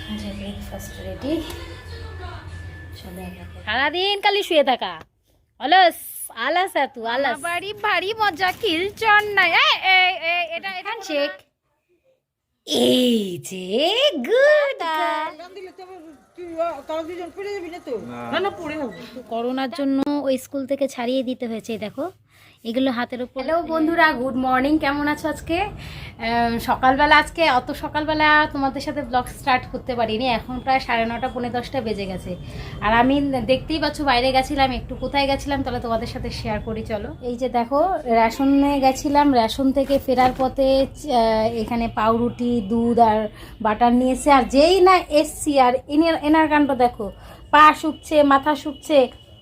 Breakfast ready. সারাদিন খালি শুয়ে থাকা, অলস আলাস, এত আলাস, বাড়ি ভারী মজা, কিলচন নাই। এটা এখান শেখ, এই যে গুড। করোনার জন্য ওই স্কুল থেকে ছাড়িয়ে দিতে হয়েছে। দেখো এগুলো হাতের উপর। হ্যালো বন্ধুরা, গুড মর্নিং, কেমন আছো? আজকে সকালবেলা, আজকে অত সকালবেলা তোমাদের সাথে ব্লগ স্টার্ট করতে পারিনি। এখন প্রায় 9:30 পৌনে 10টা বেজে গেছে। আর আমি দেখতেই পাচ্ছ বাইরে গেছিলাম একটু। কোথায় গেছিলাম তাহলে তোমাদের সাথে শেয়ার করি, চলো। এই যে দেখো, রেশনে গেছিলাম, রেশন থেকে ফেরার পথে এখানে পাউরুটি, দুধ আর বাটার নিয়েছে। আর যেই না এসছি, আর এনার কাণ্ড দেখো, পা শুকছে, মাথা শুকছে।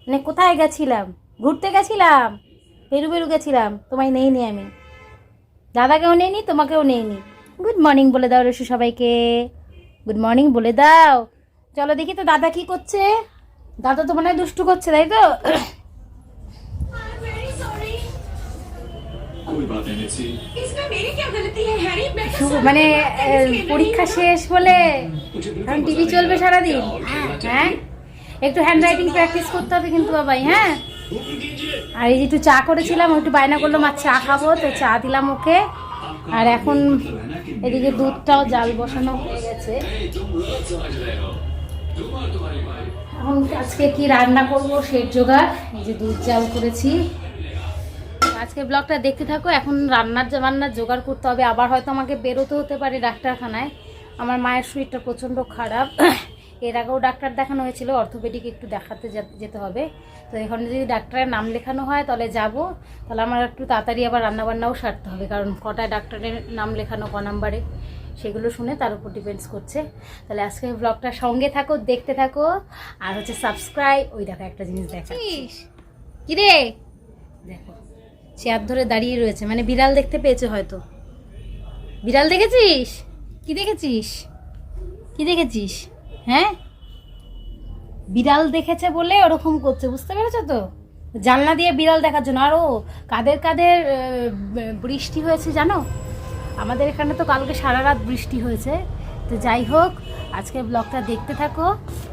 মানে কোথায় গেছিলাম? ঘুরতে গেছিলাম, বেরু বেরু গেছিলাম। তোমায় নেইনি আমি, দাদাকেও নেইনি, তোমাকেও নেইনি। গুড মর্নিং বলে দাও রসু সবাইকে, গুড মর্নিং বলে দাও। চলো দেখি তো দাদা কি করছে। দাদা তো মনে হয় দুষ্টু করছে, তাই তো? মানে পরীক্ষা শেষ বলে এখন টিভি চলবে সারাদিন? হ্যাঁ, একটু হ্যান্ড রাইটিং প্র্যাকটিস করতে হবে কিন্তু বাবাই। হ্যাঁ, আর এই যে একটু চা করেছিলাম, একটু বায়না করলো মা চা খাবো, তো চা দিলাম ওকে। আর এখন এদিকে দুধটাও জাল বসানো হয়ে গেছে। এখন আজকে কি রান্না করব সেই জোগাড়। এই যে দুধ জাল করেছি। আজকে ব্লগটা দেখতে থাকো। এখন রান্নার জোগাড় করতে হবে। আবার হয়তো আমাকে বেরোতে হতে পারে ডাক্তারখানায়। আমার মায়ের শরীরটা প্রচণ্ড খারাপ। এর আগেও ডাক্তার দেখানো হয়েছিল, অর্থোপেডিক একটু দেখাতে যেতে হবে। তো এখন যদি ডাক্তারের নাম লেখানো হয় তাহলে যাব। তাহলে আমার একটু তাড়াতাড়ি আবার রান্নাবান্নাও সারতে হবে, কারণ কটায় ডাক্তারের নাম লেখানো, ক নাম্বারে, সেগুলো শুনে তার উপর ডিপেন্ডস করছে। তাহলে আজকে ব্লগটা সঙ্গে থাকো, দেখতে থাকো। আর হচ্ছে সাবস্ক্রাইব। ওই দেখো একটা জিনিস দেখাচ্ছিস, কি রে? দেখো চেয়ার ধরে দাঁড়িয়ে রয়েছে, মানে বিড়াল দেখতে পেয়েছে হয়তো। বিড়াল দেখেছিস? কি দেখেছিস? কি দেখেছিস? হ্যাঁ, বিড়াল দেখেছে বলে ওরকম করছে, বুঝতে পেরেছো তো? জানলা দিয়ে বিড়াল দেখার জন্য। আরও কাদের কাদের বৃষ্টি হয়েছে জানো? আমাদের এখানে তো কালকে সারা রাত বৃষ্টি হয়েছে। তো যাই হোক, আজকে ব্লগটা দেখতে থাকো।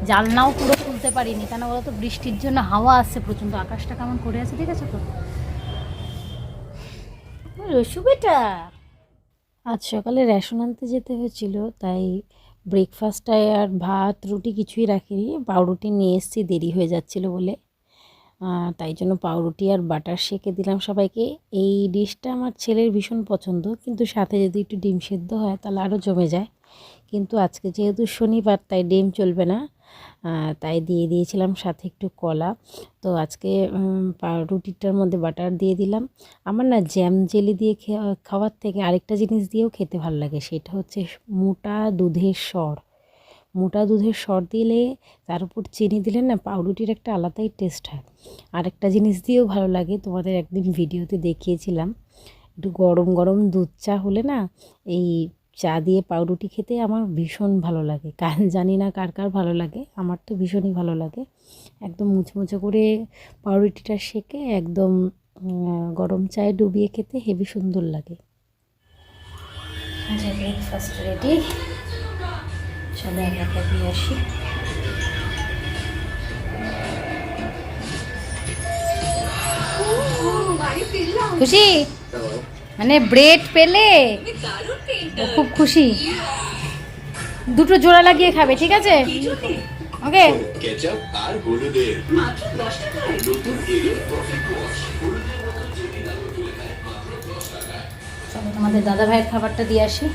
জানলাও পুরো খুলতে পারিনি, কেন বলো তো, বৃষ্টির জন্য হাওয়া আসছে প্রচণ্ড। আকাশটা কেমন করে আছে, ঠিক আছে তো? রসু বেটা, আজ সকালে রেশন আনতে যেতে হয়েছিল, তাই ব্রেকফাস্টটায় আর ভাত রুটি কিছুই রাখিনি। পাউরুটি নিয়ে এসেছি, দেরি হয়ে যাচ্ছিল বলে। তাই জন্য পাউরুটি আর বাটার সেঁকে দিলাম সবাইকে। এই ডিশটা আমার ছেলের ভীষণ পছন্দ, কিন্তু সাথে যদি একটু ডিম সেদ্ধ হয় তাহলে আরও জমে যায়। কিন্তু আজকে যেহেতু শনিবার, তাই ডিম চলবে না, তাই দিয়ে দিয়েছিলাম সাথে একটু কলা। তো আজকে রুটিটার মধ্যে বাটার দিয়ে দিলাম। আমার না জ্যাম জেলি দিয়ে খাওয়ার থেকে আরেকটা জিনিস দিয়েও খেতে ভালো লাগে, সেটা হচ্ছে মোটা দুধের সর। মোটা দুধের সর দিলে তার উপর চিনি দিলে না, পাউরুটির একটা আলাদাই টেস্ট হয়। আরেকটা জিনিস দিয়েও ভালো লাগে, তোমাদের একদিন ভিডিওতে দেখিয়েছিলাম। একটু গরম গরম দুধ চা হলে না, এই চা দিয়ে পাউরুটি খেতে আমার ভীষণ ভালো লাগে। জানি না কার কার ভালো লাগে, আমার তো ভীষণই ভালো লাগে। একদম মুচমুচে করে পাউরুটিটা সেঁকে একদম গরম চায়ে ডুবিয়ে খেতে হেবি সুন্দর লাগে। ব্রেকফাস্ট রেডি, চলো একা দিয়ে আসি। খুশি? মানে ব্রেড পেলে খুব খুশি। দুটো জোড়া লাগিয়ে খাবে, ঠিক আছে? ওকে। চলো তোমাদের দাদা ভাইয়ের খাবারটা দিয়ে আসি।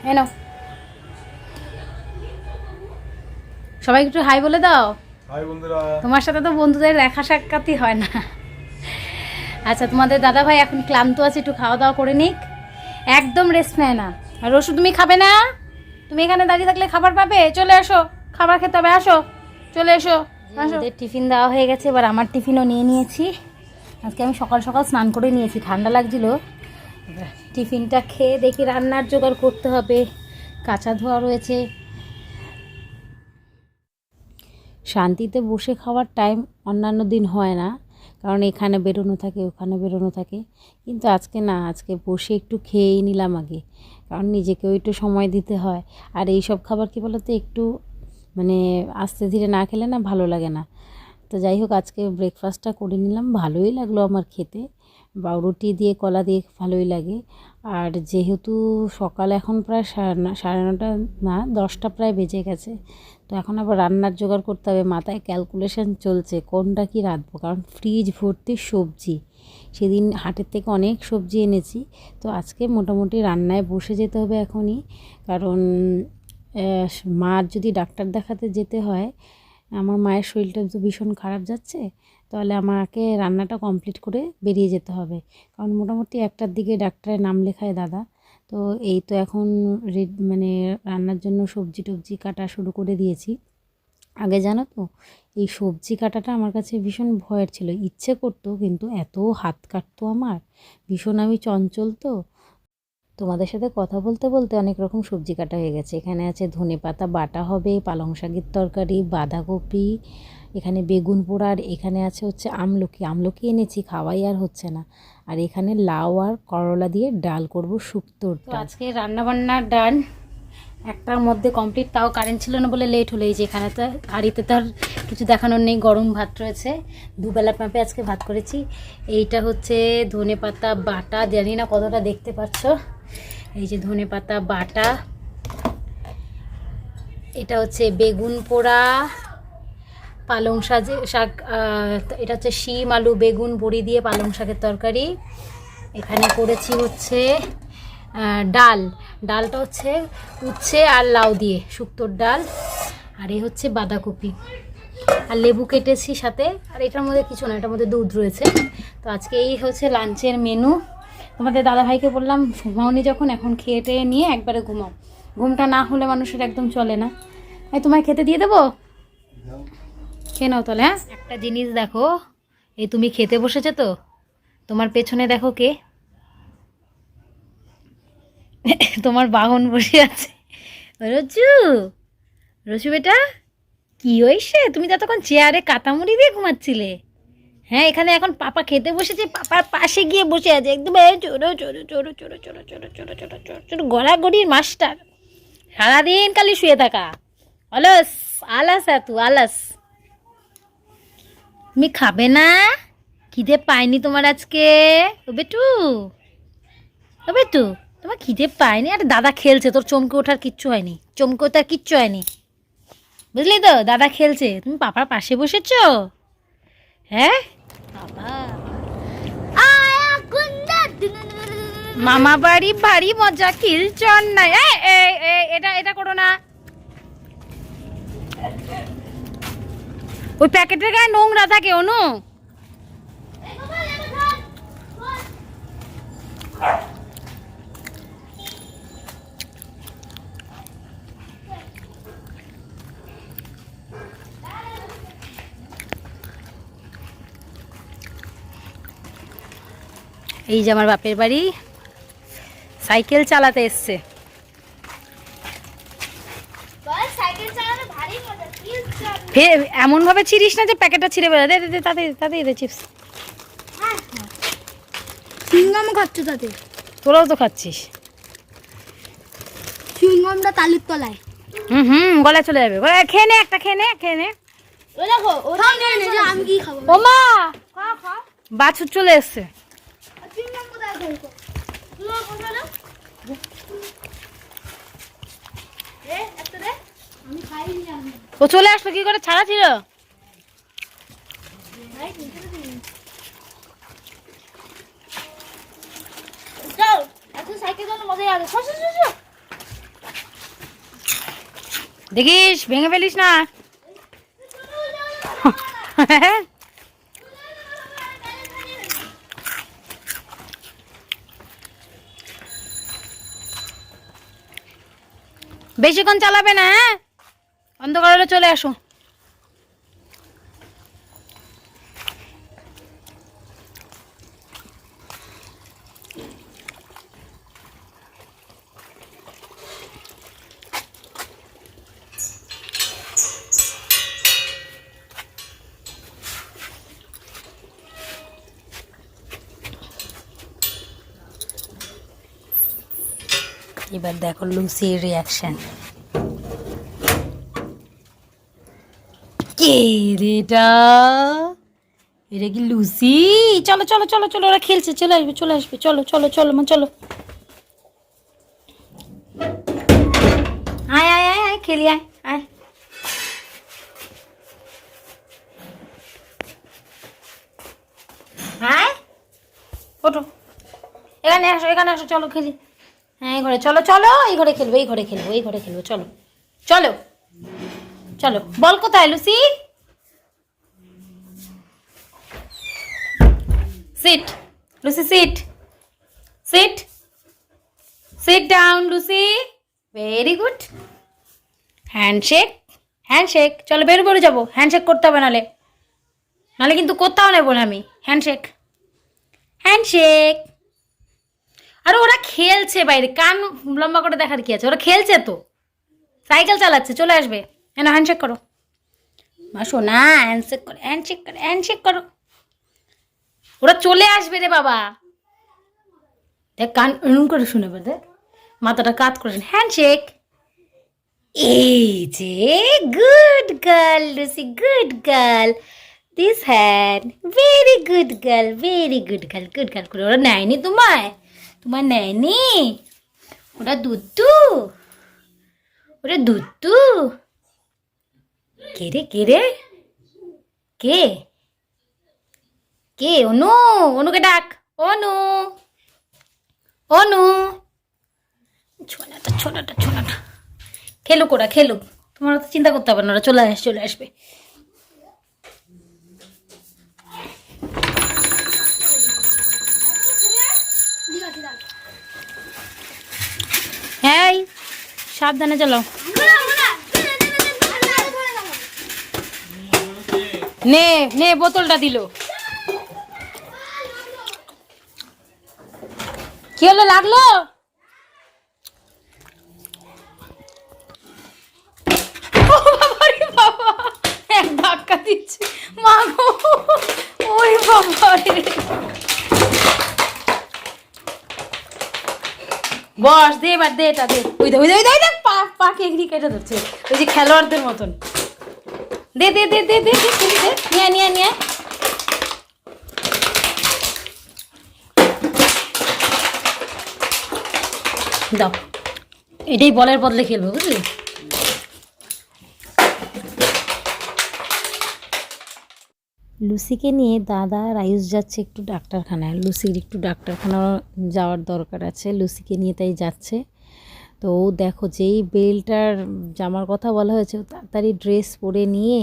এনো, সবাই একটু হাই বলে দাও। হাই বন্ধুরা। তোমার সাথে তো বন্ধুদের দেখা সাক্ষাৎই হয় না। আচ্ছা, তোমাদের দাদা ভাই এখন ক্লান্ত আছে, একটু খাওয়া দাওয়া করে নিক। একদম রেস্ট নেয় না। আর রসু, তুমি খাবে না? তুমি এখানে দাঁড়িয়ে থাকলে খাবার পাবে? চলে আসো, খাবার খেতে হবে, আসো, চলে এসো। ওদের টিফিন দেওয়া হয়ে গেছে, এবার আমার টিফিনও নিয়ে নিয়েছি। আজকে আমি সকাল সকাল স্নান করে নিয়েছি, ঠান্ডা লাগছিল। টিফিনটা খেয়ে দেখি রান্নার জোগাড় করতে হবে, কাঁচা ধোয়া রয়েছে। শান্তিতে বসে খাওয়ার টাইম অন্যান্য দিন হয় না, কারণ এখানে বেরোনো থাকে ওখানে বেরোনো থাকে। কিন্তু আজকে না, আজকে বসে একটু খেয়েই নিলাম আগে, কারণ নিজেকেও একটু সময় দিতে হয়। আর এই সব খাবার কী বলো তো, একটু মানে আস্তে ধীরে না খেলে না ভালো লাগে না। তো যাই হোক, আজকে ব্রেকফাস্টটা করে নিলাম, ভালোই লাগলো আমার খেতে। পাউরুটি দিয়ে কলা দিয়ে ভালোই লাগে। আর যেহেতু সকাল এখন প্রায় সাড়ে নটা না 10টা প্রায় বেজে গেছে, তো এখন আবার রান্নার জোগাড় করতে হবে। মাথায় ক্যালকুলেশন চলছে কোনটা কি রাঁধবো, কারণ ফ্রিজ ভর্তি সবজি। সেদিন হাটের থেকে অনেক সবজি এনেছি, তো আজকে মোটামুটি রান্নায় বসে যেতে হবে এখনই। কারণ মার যদি ডাক্তার দেখাতে যেতে হয়, আমার মায়ের শরীরটা তো ভীষণ খারাপ যাচ্ছে, তাহলে আমাকে রান্নাটা কমপ্লিট করে বেরিয়ে যেতে হবে। কারণ মোটামুটি 1টার দিকে ডাক্তারের নাম লেখায় দাদা। তো এই তো এখন মানে রান্নার জন্য সবজি টবজি কাটা শুরু করে দিয়েছি। আগে জানো তো, এই সবজি কাটাটা আমার কাছে ভীষণ ভয়ের ছিল, ইচ্ছে করতো, কিন্তু এত হাত কাটতো আমার, ভীষণ আমি চঞ্চল তো। তোমাদের সাথে কথা বলতে বলতে অনেক রকম সবজি কাটা হয়ে গেছে। এখানে আছে ধনেপাতা বাটা হবে, পালং শাকের তরকারি, বাঁধাকপি, এখানে বেগুন পোড়া, আর এখানে আছে হচ্ছে আমলকি এনেছি, খাওয়াই আর হচ্ছে না। আর এখানে লাউ আর করলা দিয়ে ডাল করব, শুক্তোর ডাল। আজকে রান্নাবান্নার ডান 1টার মধ্যে কমপ্লিট, তাও কারেন্ট ছিল না বলে লেট হলো। এই যে এখানে তো হাঁড়িতে তো আর কিছু দেখানোর নেই, গরম ভাত রয়েছে, দুবেলা মাপে আজকে ভাত করেছি। এইটা হচ্ছে ধনেপাতা বাটা, জানি না কতটা দেখতে পাচ্ছ, এই যে ধনেপাতা বাটা। এটা হচ্ছে বেগুন পোড়া, পালং শাক, এটা হচ্ছে শিম আলু বেগুন বড়ি দিয়ে পালং শাকের তরকারি। এখানে করেছি হচ্ছে ডালটা হচ্ছে উচ্ছে আর লাউ দিয়ে শুক্তোর ডাল। আর এই হচ্ছে বাঁধাকপি, আর লেবু কেটেছি সাথে। আর এটার মধ্যে কিছু না, এটার মধ্যে দুধ রয়েছে। তো আজকে এই হচ্ছে লাঞ্চের মেনু। তোমাদের দাদাভাইকে বললাম ঘুমাওনি যখন, এখন খেয়ে টেয়ে নিয়ে একবারে ঘুমাও, ঘুমটা না হলে মানুষের একদম চলে না। তোমায় খেতে দিয়ে দেবো, খেয়ে নাও তাহলে। হ্যাঁ, একটা জিনিস দেখো, এই তুমি খেতে বসেছো তো, তোমার পেছনে দেখো কে, তোমার বাহন বসে আছে। রচু বেটা, কি হয়েছে? তুমি ততক্ষণ চেয়ারে কাতামুড়ি দিয়ে ঘুমাচ্ছিলে। হ্যাঁ, এখানে এখন পাপা খেতে বসেছে, পাপার পাশে গিয়ে বসে আছে একদম চোরো চোরো চোরো চোরো চোরো চোরো চোরো চোরো চোরো চোরো গড়াগড়ির মাস্টার। সারাদিন খালি শুয়ে থাকা, অলস আলাস, তু আলাস। তুমি খাবে না? খিদে পায়নি তোমার আজকে? ও বেটু তোমার খিদে পায়নি? আরে দাদা খেলছে, তোর চমকে ওঠার কিচ্ছু হয়নি, চমকে ওঠার কিচ্ছু হয়নি, বুঝলি তো? দাদা খেলছে, তুমি পাপার পাশে বসেছো। হ্যাঁ মামা বাড়ি ভারী মজা, কিলচন নাই। এটা করো না, ওই প্যাকেটের গায়ে নোংরা থাকে অনু। এই যে আমার বাপের বাড়ি, সাইকেল চালাতে এসছে। এমন ভাবে ছিড়িস না যে প্যাকেটটা ছিঁড়ে বেরো। দে তাতে দে চিপস। চুইংগাম খাচ্ছ তাতে? তোরাও তো খাচ্ছিস। চুইংগামটা তালির তলায়। গলায় চলে যাবে। খেয়ে নে একটা, খেয়ে নে। ও দেখো, ওটা নিয়ে নে, আমি কি খাবো? ও মা, খা। বাছুর চলে এসছে। চুইংগাম কোথায় ফেলছো? তুই কোথায় না? এত রে, আমি খাইনি আমি। ও চলে আসলো কি করে? ছাড়া ছিল। যাও, এত সাইকেল চালানো মজা আছে। দেখিস ভেঙে ফেলিস না। বেশিক্ষণ চালাবে না, হ্যাঁ? অন্ধকার হলে চলে আসো। এবার দেখো লুসির রিয়াকশন। কে রে এটা? এটা কি লুসি? চলো চলো চলো চলো, ওরা খেলছে, চলে আসবে চলে আসবে, চলো চলো চলো মা চলো। আয় আয় আয় আয় খেলি আয় আয়। আয় ওঠো, এখানে আসো এখানে আসো, চলো খেলি। হ্যাঁ এই ঘরে চলো চলো, এই ঘরে খেলবো এই ঘরে খেলবো এই ঘরে খেলবো, চলো চলো চলো। বল কোথায় Lucy? Sit Lucy, sit sit sit down Lucy, very good. Handshake handshake, চলো বের করে যাবো, হ্যান্ডশেক করতে হবে, নালে নালে কিন্তু করতেও নেবো না আমি। Handshake handshake. আর ওরা খেলছে বাইরে, কান লম্বা করে দেখার কি আছে, ওরা খেলছে তো, সাইকেল চালাচ্ছে, চলে আসবে। হ্যাঁ হ্যান্ডশেক করো মা শোনা, হ্যান্ডশেক করো হ্যান্ডশেক করো হ্যান্ডশেক করো, ওরা চলে আসবে রে বাবা। দেখ কান এরম করে শুনে বে, দেখ মাথাটা কাত করে, হ্যান্ডশেক। এই যে good girl Lucy, good girl, this hand, very good girl, very good girl, good girl করে। ওরা নেয়নি তোমায়, তোমার নেয়নি, ওরা দুধু, ওরা দুধু। কে রে কে রে কে কে? অনু, অনুকে ডাক, অনু অনু। ছোনাটা ছোনাটা ছোনাটা, খেলুক ওরা খেলুক, তোমার তো চিন্তা করতে হবে না, ওরা চলে আসবে চলে আসবে। হ্যাঁ সাবধানে চলো। নে নে বোতলটা দিল, কি হলো লাগলো? ও বাবা রে বাবা, এক ধাক্কা দিচ্ছে মা গো, ওরে বাবা রে। বস দে এবার দে, এটা দে, ওই দে ওই দে ওই দে, পা পা কেগড়ি কেটে ধরছে, ওই যে খেলোয়াড়দের মতন। দে দে দে দে দে দে, নিয়ে নিয়ে নিয়ে। দাও, এটাই বলের বদলে খেলবো বুঝলি। লুসিকে নিয়ে দাদা আর আয়ুষ যাচ্ছে একটু ডাক্তারখানায়, লুসির একটু ডাক্তারখানা যাওয়ার দরকার আছে, লুসিকে নিয়ে তাই যাচ্ছে। তো ও দেখো যেই বেল্টার জামার কথা বলা হয়েছে, ও তাড়াতাড়ি ড্রেস পরে নিয়ে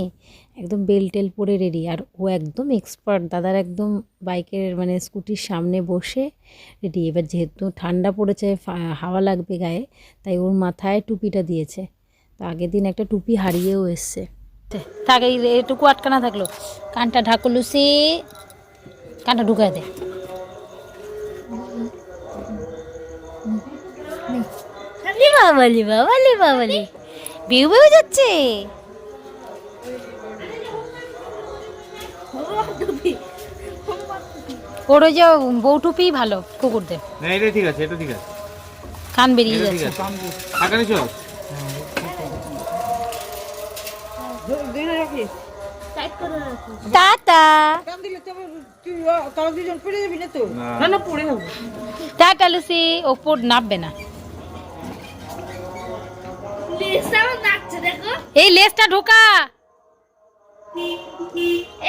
একদম বেল্ট টেল পরে রেডি। আর ও একদম এক্সপার্ট, দাদার একদম বাইকের মানে স্কুটির সামনে বসে রেডি। এবার যেহেতু ঠান্ডা পড়েছে, হাওয়া লাগবে গায়ে, তাই ওর মাথায় টুপিটা দিয়েছে। তো আগের দিন একটা টুপি হারিয়েও এসছে। থাকে এটুকু আটকানা থাকলো, কানটা ঢাকো লুসি, কানটা ঢুকায় দে। বাবালি বাবালি বাবালি, বিউ বিউ যাচ্ছে। ওর ওই যে বউ টুপি ভালো কুকুরদের। না এটা ঠিক আছে, এটা ঠিক আছে, কান বেরিয়ে এটা ঠিক যাচ্ছে। আছে। আকানে চল। টাটা না না পড়ে যাবো। টাটা লুসি, ওপর নামবে না। লেসাও নাচছে দেখো, এই লেজটা ঢোকা।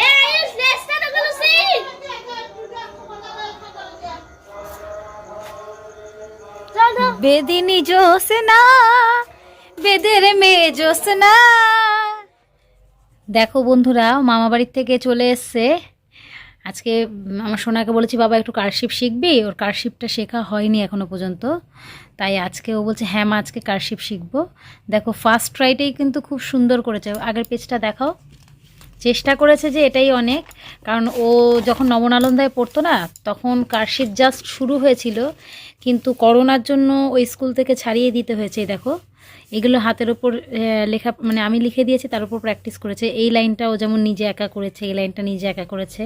এই আয়ুষ লেসটা দেখো লুসি। চলো বেদিনী জোসনা, বেদের মেয়ে জোসনা। দেখো বন্ধুরা, মামা বাড়ির থেকে চলে এসছে আজকে। আমার সোনাকে বলেছি বাবা একটু কারশিপ শিখবি, ওর কারশিপটা শেখা হয়নি এখনো পর্যন্ত, তাই আজকে ও বলছে হ্যাঁ মা আজকে কারশিপ শিখবো। দেখো ফার্স্ট ট্রাইতেই কিন্তু খুব সুন্দর করেছে। আগের পেজটা দেখাও। চেষ্টা করেছে যে এটাই অনেক, কারণ ও যখন নবনালন্দায় পড়তো না, তখন কারশিপ জাস্ট শুরু হয়েছিল, কিন্তু করোনার জন্য ওই স্কুল থেকে ছাড়িয়ে দিতে হয়েছে। দেখো এগুলো হাতের ওপর লেখা, মানে আমি লিখে দিয়েছি, তার উপর প্র্যাকটিস করেছে। এই লাইনটা ও যেমন নিজে একা করেছে, এই লাইনটা নিজে একা করেছে।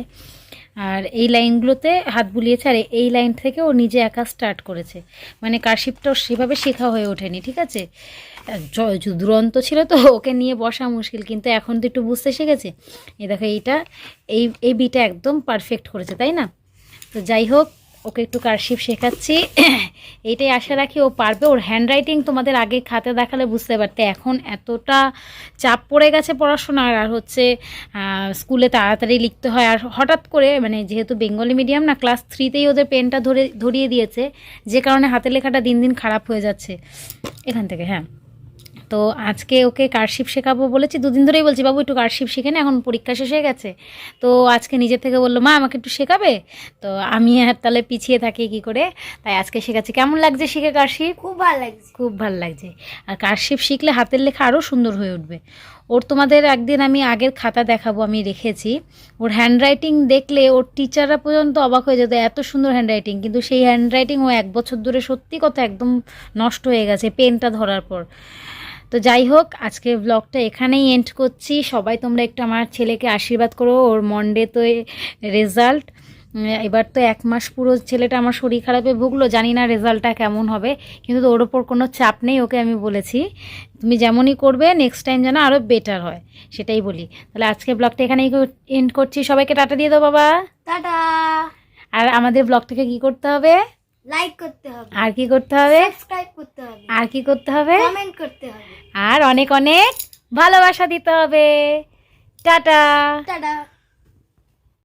আর এই লাইনগুলোতে হাত বুলিয়েছে, আর এই লাইন থেকে ও নিজে একা স্টার্ট করেছে। মানে কারশিপটাও সেভাবে শেখা হয়ে ওঠেনি, ঠিক আছে। দুরন্ত ছিল তো ওকে নিয়ে বসা মুশকিল, কিন্তু এখন তো একটু বুঝতে শিখেছে। এই দেখো এইটা এই বিটা একদম পারফেক্ট করেছে, তাই না? তো যাই হোক, ওকে একটু কারশিপ শেখাচ্ছি, এইটাই আশা রাখি ও পারবে। ওর হ্যান্ডরাইটিং তোমাদের আগে খাতে দেখালে বুঝতে পারতে, এখন এতটা চাপ পড়ে গেছে পড়াশোনার, আর হচ্ছে স্কুলে তাড়াতাড়ি লিখতে হয়। আর হঠাৎ করে মানে যেহেতু বেঙ্গলি মিডিয়াম না, ক্লাস 3তেই ওদের পেনটা ধরিয়ে দিয়েছে, যে কারণে হাতের লেখাটা দিন দিন খারাপ হয়ে যাচ্ছে এখান থেকে। হ্যাঁ, তো আজকে ওকে কারশিপ শেখাবো বলেছি, দুদিন ধরেই বলছি বাবু একটু কারশিপ শিখে না, এখন পরীক্ষা শেষ হয়ে গেছে। তো আজকে নিজের থেকে বললো মা আমাকে একটু শেখাবে, তো আমি আর তাহলে পিছিয়ে থাকি কি করে, তাই আজকে শেখাচ্ছি। কেমন লাগছে শিখে কারশিপ? খুব ভালো লাগছে। খুব ভালো লাগছে। আর কারশিপ শিখলে হাতের লেখা আরও সুন্দর হয়ে উঠবে। ওর তোমাদের একদিন আমি আগের খাতা দেখাবো, আমি রেখেছি। ওর হ্যান্ডরাইটিং দেখলে ওর টিচাররা পর্যন্ত অবাক হয়ে যেত, এত সুন্দর হ্যান্ডরাইটিং। কিন্তু সেই হ্যান্ডরাইটিং ও 1 বছর ধরে সত্যি কথা একদম নষ্ট হয়ে গেছে পেনটা ধরার পর। তো যাই হোক, আজকে ব্লগটা এখানেই এন্ড করছি। সবাই তোমরা একটু আমার ছেলেকে আশীর্বাদ করো, ওর মন্ডে তো রেজাল্ট। এবার তো 1 মাস পুরো ছেলেটা আমার শরীর খারাপে ভুগলো, জানি না রেজাল্টটা কেমন হবে, কিন্তু ওর ওপর কোনো চাপ নেই। ওকে আমি বলেছি তুমি যেমনই করবে নেক্সট টাইম যেন আরও বেটার হয়, সেটাই বলি। তাহলে আজকে ব্লগটা এখানেই এন্ড করছি। সবাইকে টাটা দিয়ে দাও বাবা। টাটা। আর আমাদের ব্লগটাকে কি করতে হবে? লাইক করতে হবে, আর কি করতে হবে? সাবস্ক্রাইব করতে হবে, আর কি করতে হবে? কমেন্ট করতে হবে, আর অনেক অনেক ভালোবাসা দিতে হবে। টাটা। টাটা।